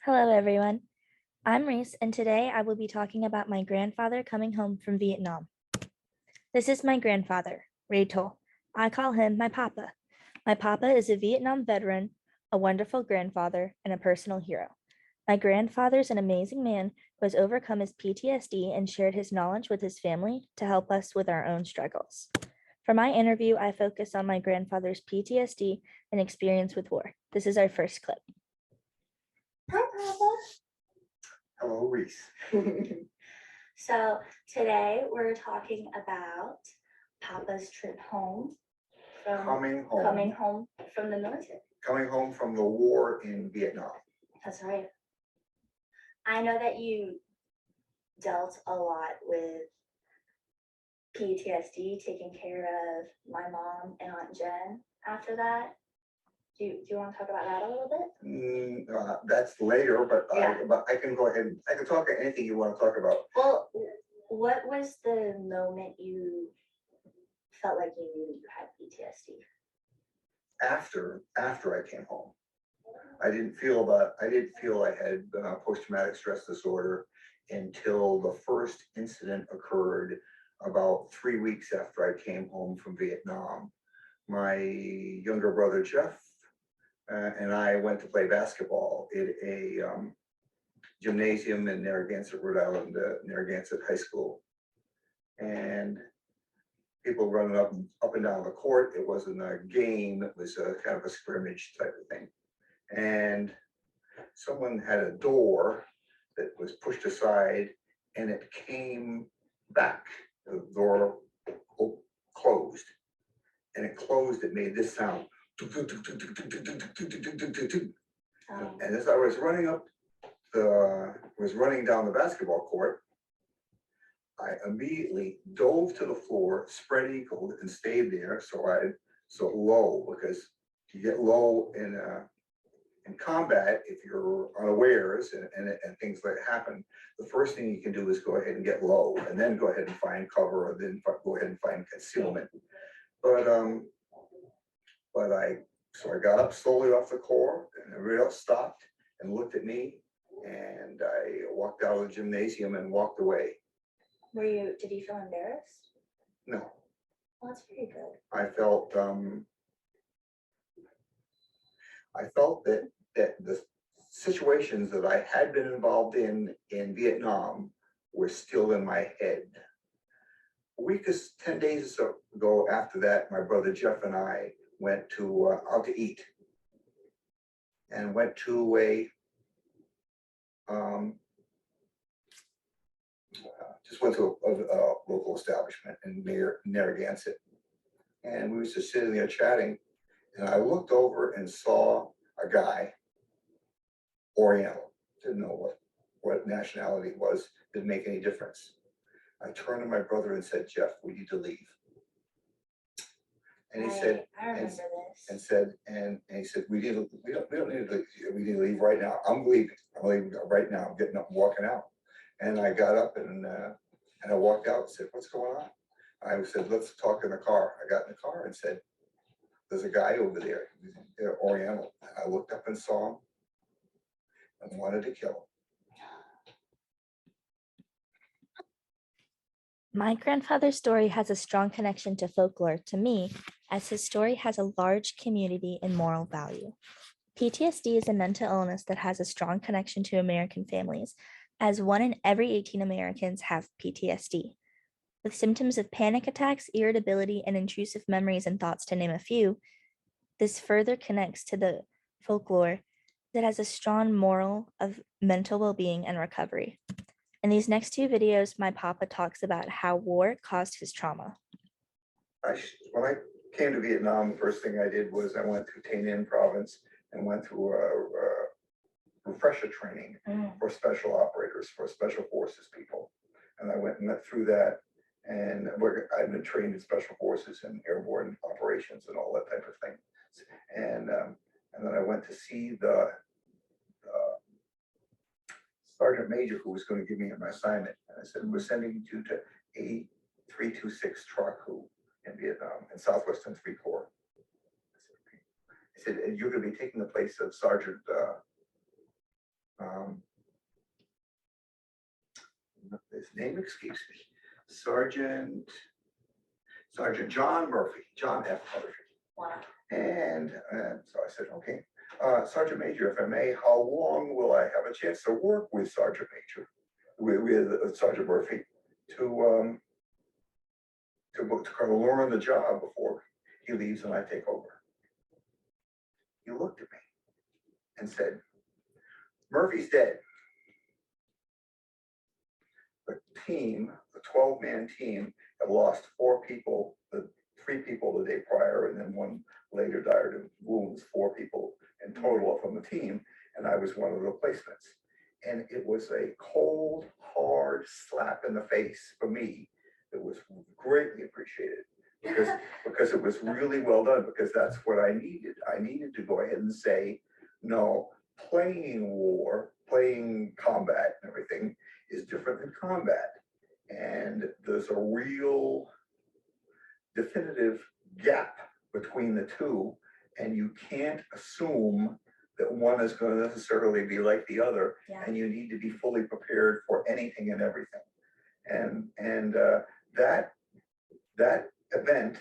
Hello, everyone. I'm Reese, and today I will be talking about my grandfather coming home from Vietnam. This is my grandfather, Ray To. I call him my papa. My papa is a Vietnam veteran, a wonderful grandfather, and a personal hero. My grandfather's an amazing man who has overcome his PTSD and shared his knowledge with his family to help us with our own struggles. For my interview, I focus on my grandfather's PTSD and experience with war. This is our first clip. Hi, Papa. Hello, Reese. So today we're talking about Papa's trip home from Coming home from the military. coming home from the war in Vietnam. That's right. I know that you dealt a lot with PTSD, taking care of my mom and Aunt Jen after that. Do you want to talk about that a little bit? That's later, but Yeah. I can go ahead. I can talk about anything you want to talk about. Well, what was the moment you felt like you knew you had PTSD? After I came home, I didn't feel I had post-traumatic stress disorder until the first incident occurred about 3 weeks after I came home from Vietnam. My younger brother Jeff and I went to play basketball at a gymnasium in Narragansett, Rhode Island, Narragansett High School, and people running up and down the court. It wasn't a game; it was a kind of a scrimmage type of thing. And someone had a door that was pushed aside, and it came back. The door closed, and it closed. It made this sound. And as I was running down the basketball court, I immediately dove to the floor, spread eagled, and stayed there. So low, because you get low in combat if you're unawares and things like that happen. The first thing you can do is go ahead and get low, and then go ahead and find cover, or then go ahead and find concealment. But I got up slowly off the core, and everybody else stopped and looked at me, and I walked out of the gymnasium and walked away. Did you feel embarrassed? No. Well, that's very good. I felt that the situations that I had been involved in Vietnam were still in my head. A week is 10 days ago after that, my brother Jeff and I went out to eat, and went to a local establishment in Narragansett, and we was just sitting there chatting, and I looked over and saw a guy, Oriental, didn't know what nationality it was, didn't make any difference. I turned to my brother and said, "Jeff, we need to leave." And he said, I remember this. And he said, we don't need to leave. We need to leave right now. I'm leaving right now. I'm getting up and walking out. And I got up and I walked out and said, "What's going on?" I said, "Let's talk in the car." I got in the car and said, "There's a guy over there, Oriental." I looked up and saw him and wanted to kill him. My grandfather's story has a strong connection to folklore to me, as his story has a large community and moral value. PTSD is a mental illness that has a strong connection to American families, as 1 in every 18 Americans have PTSD. With symptoms of panic attacks, irritability, and intrusive memories and thoughts, to name a few, this further connects to the folklore that has a strong moral of mental well-being and recovery. In these next 2 videos, my papa talks about how war caused his trauma. When I came to Vietnam, the first thing I did was I went to Tay Ninh province and went through a refresher training for special operators, for special forces people. And I went and went through that, and I've been trained in special forces and airborne operations and all that type of thing. And then I went to see the sergeant major who was going to give me my assignment. And I said, "We're sending you to A326 Truck in Vietnam, in Southwestern 3 Corps." I said, "And you're going to be taking the place of Sergeant um, his name escapes me, Sergeant John Murphy, John F. Murphy. Wow. And so I said, okay, Sergeant Major, if I may, how long will I have a chance to work with Sergeant Major, with Sergeant Murphy, to kind of learn the job before he leaves and I take over? He looked at me and said, Murphy's dead. The team, the 12-man team, had lost 4 people, the 3 people the day prior, and then one later died of wounds, 4 people in total from the team, and I was one of the replacements. And it was a cold, hard slap in the face for me that was greatly appreciated because it was really well done, because that's what I needed. I needed to go ahead and say, no, playing war, playing combat and everything is different than combat. And there's a real definitive gap between the two, and you can't assume that one is going to necessarily be like the other, and you need to be fully prepared for anything and everything. And that event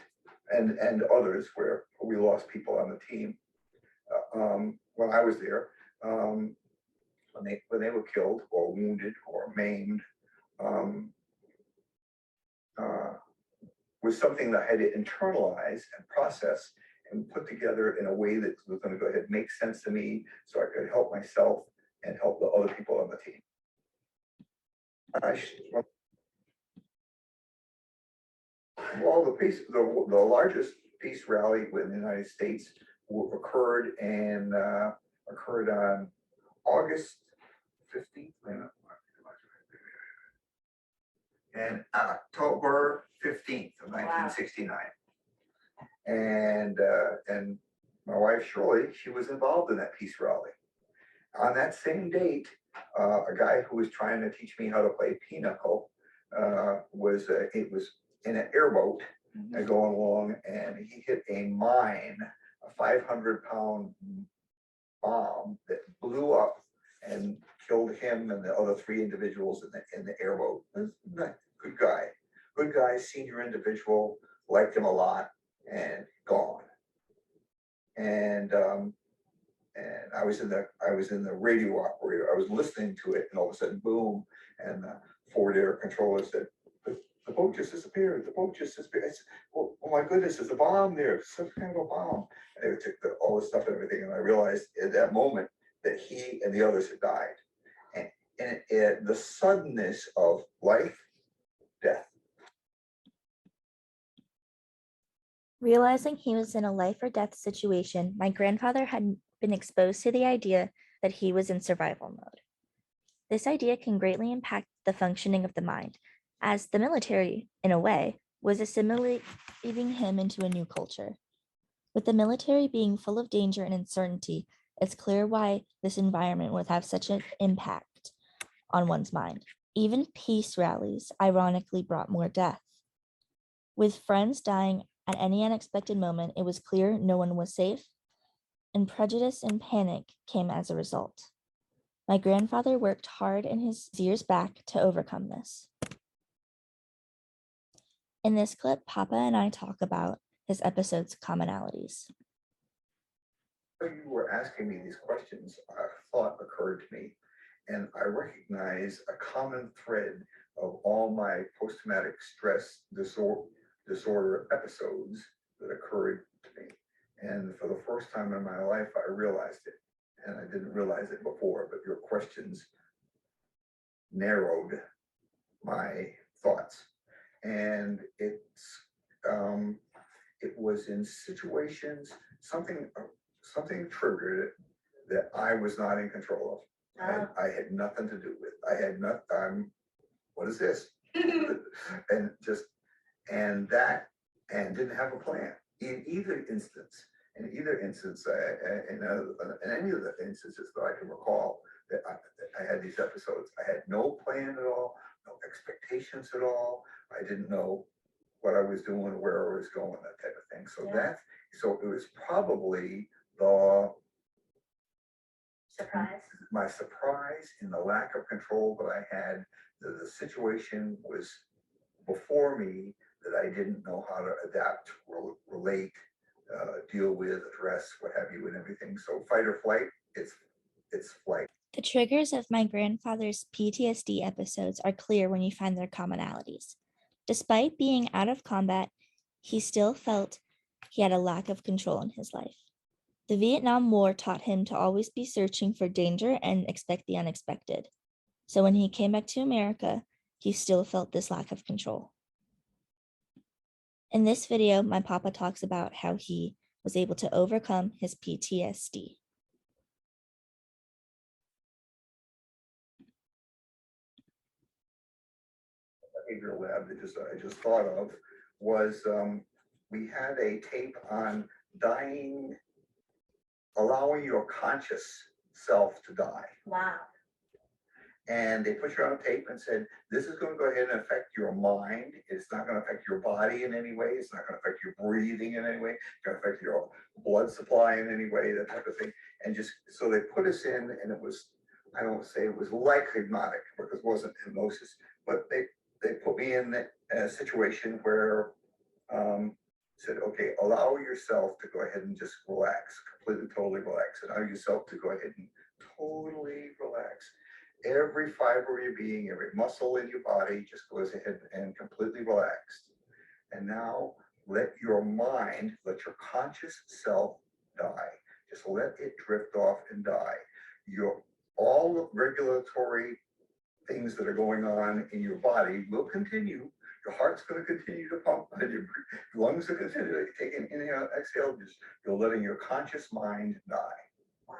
and others where we lost people on the team when I was there, when they were killed or wounded or maimed, was something that I had to internalize and process and put together in a way that was going to go ahead and make sense to me, so I could help myself and help the other people on the team. Well, the largest peace rally in the United States occurred on August 15th and October 15th of 1969. And my wife Shirley, she was involved in that peace rally. On that same date, a guy who was trying to teach me how to play pinochle was in an airboat and going along, and he hit a mine, a 500-pound bomb that blew up and killed him and the other 3 individuals in the airboat. Good guy, senior individual, liked him a lot, and gone. And I was in the radio operator. I was listening to it, and all of a sudden, boom! And the forward air controller said, "The boat just disappeared. The boat just disappeared." I said, "Oh my goodness, there's a bomb there. Some kind of a bomb." And they took all the stuff and everything, and I realized at that moment that he and the others had died. And the suddenness of life, death. Realizing he was in a life or death situation, my grandfather had been exposed to the idea that he was in survival mode. This idea can greatly impact the functioning of the mind, as the military, in a way, was assimilating him into a new culture. With the military being full of danger and uncertainty, it's clear why this environment would have such an impact on one's mind. Even peace rallies ironically brought more death. With friends dying at any unexpected moment, it was clear no one was safe, and prejudice and panic came as a result. My grandfather worked hard in his years back to overcome this. In this clip, Papa and I talk about his episode's commonalities. When you were asking me these questions, a thought occurred to me, and I recognize a common thread of all my post-traumatic stress disorder episodes that occurred to me. And for the first time in my life, I realized it. And I didn't realize it before, but your questions narrowed my thoughts. And it was in situations, something triggered it that I was not in control of. I had nothing to do with. I had not. What is this? and didn't have a plan in either instance. In any of the instances that I can recall that I had these episodes, I had no plan at all, no expectations at all. I didn't know what I was doing, where I was going, that type of thing. So it was probably the surprise. my surprise in the lack of control that I had, the situation was before me that I didn't know how to adapt, relate, deal with, address, what have you, and everything. So fight or flight, it's flight. The triggers of my grandfather's PTSD episodes are clear when you find their commonalities. Despite being out of combat, he still felt he had a lack of control in his life. The Vietnam War taught him to always be searching for danger and expect the unexpected. So when he came back to America, he still felt this lack of control. In this video, my papa talks about how he was able to overcome his PTSD. Behavioral lab that I just thought of was we had a tape on dying, allowing your conscious self to die. Wow. And they put you on a tape and said, this is going to go ahead and affect your mind. It's not going to affect your body in any way. It's not going to affect your breathing in any way. It's going to affect your blood supply in any way, that type of thing. And just, so they put us in, and it was, I don't say it was like hypnotic, because it wasn't hypnosis, but they put me in a situation where said, okay, allow yourself to go ahead and just relax, completely, totally relax. Allow yourself to go ahead and totally relax. Every fiber of your being, every muscle in your body just goes ahead and completely relaxed. And now let your mind, let your conscious self die. Just let it drift off and die. All the regulatory things that are going on in your body will continue. Your heart's going to continue to pump, and your lungs are continue to take an inhale, exhale. Just you're letting your conscious mind die. Wow.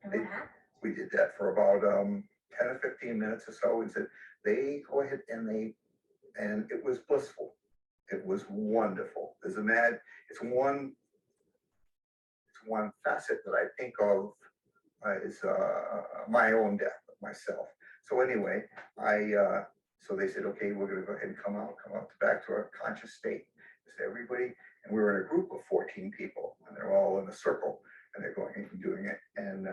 And what happened? We did that for about 10 or 15 minutes or so, and said they go ahead and it was blissful. It was wonderful. It's one facet that I think of is my own death of myself. So anyway, so they said, okay, we're going to go ahead and come out back to our conscious state. So everybody, and we were in a group of 14 people, and they're all in a circle, and they're going and doing it. And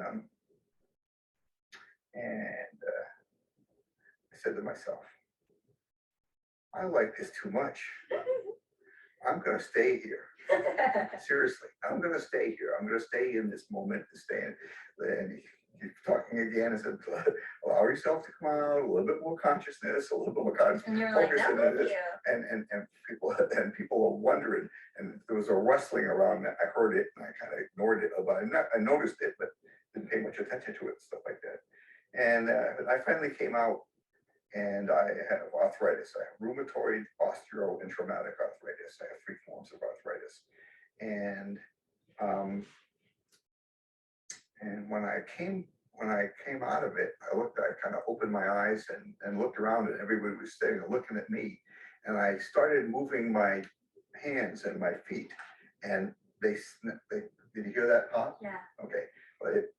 I said to myself, I like this too much. I'm going to stay here. Seriously, I'm going to stay here. I'm going to stay in this moment and stay in. And he's talking again and said, allow yourself to come out, a little bit more consciousness, a little bit more consciousness. And you're like, no, thank you. And people are wondering, and there was a rustling around that. I heard it and I kind of ignored it, but I noticed it, but didn't pay much attention to it, stuff like that. And I finally came out, and I have arthritis. I have rheumatoid, osteo, and traumatic arthritis. I have 3 forms of arthritis. And when I came out of it, I kind of opened my eyes and looked around, and everybody was sitting and looking at me. And I started moving my hands and my feet, and they did you hear that pop? Yeah. Okay. But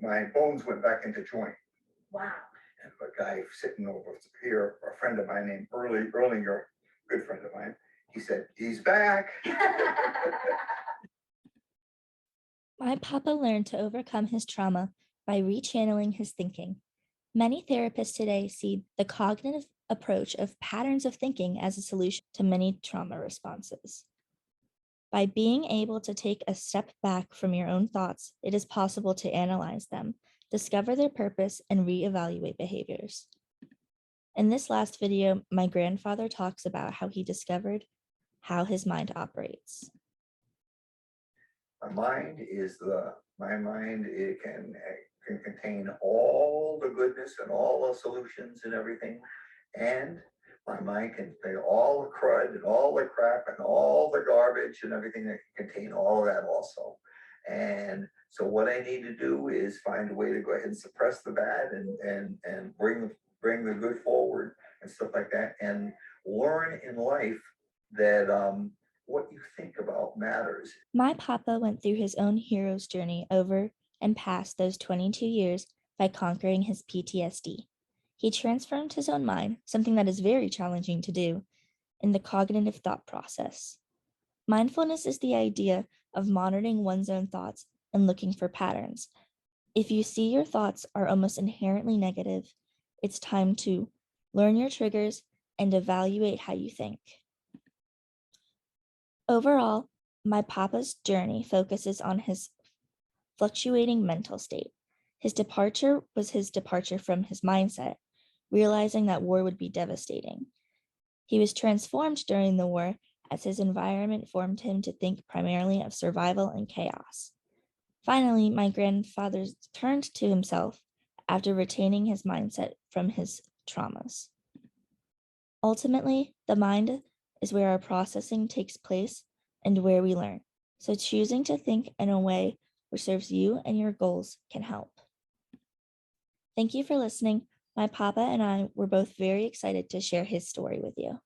my bones went back into joint. Wow. And a guy sitting over here, a friend of mine named Erlinger, good friend of mine, he said, he's back. My papa learned to overcome his trauma by rechanneling his thinking. Many therapists today see the cognitive approach of patterns of thinking as a solution to many trauma responses. By being able to take a step back from your own thoughts, it is possible to analyze them, discover their purpose, and reevaluate behaviors. In this last video, my grandfather talks about how he discovered how his mind operates. My mind, it can contain all the goodness and all the solutions and everything. And my mind can contain all the crud and all the crap and all the garbage and everything that can contain all of that also. And so what I need to do is find a way to go ahead and suppress the bad and bring the good forward and stuff like that, and learn in life that what you think about matters. My papa went through his own hero's journey over and past those 22 years by conquering his PTSD. He transformed his own mind, something that is very challenging to do, in the cognitive thought process. Mindfulness is the idea of monitoring one's own thoughts and looking for patterns. If you see your thoughts are almost inherently negative, it's time to learn your triggers and evaluate how you think. Overall, my papa's journey focuses on his fluctuating mental state. His departure was his departure from his mindset, realizing that war would be devastating. He was transformed during the war as his environment formed him to think primarily of survival and chaos. Finally, my grandfather turned to himself after retaining his mindset from his traumas. Ultimately, the mind is where our processing takes place and where we learn. So choosing to think in a way which serves you and your goals can help. Thank you for listening. My papa and I were both very excited to share his story with you.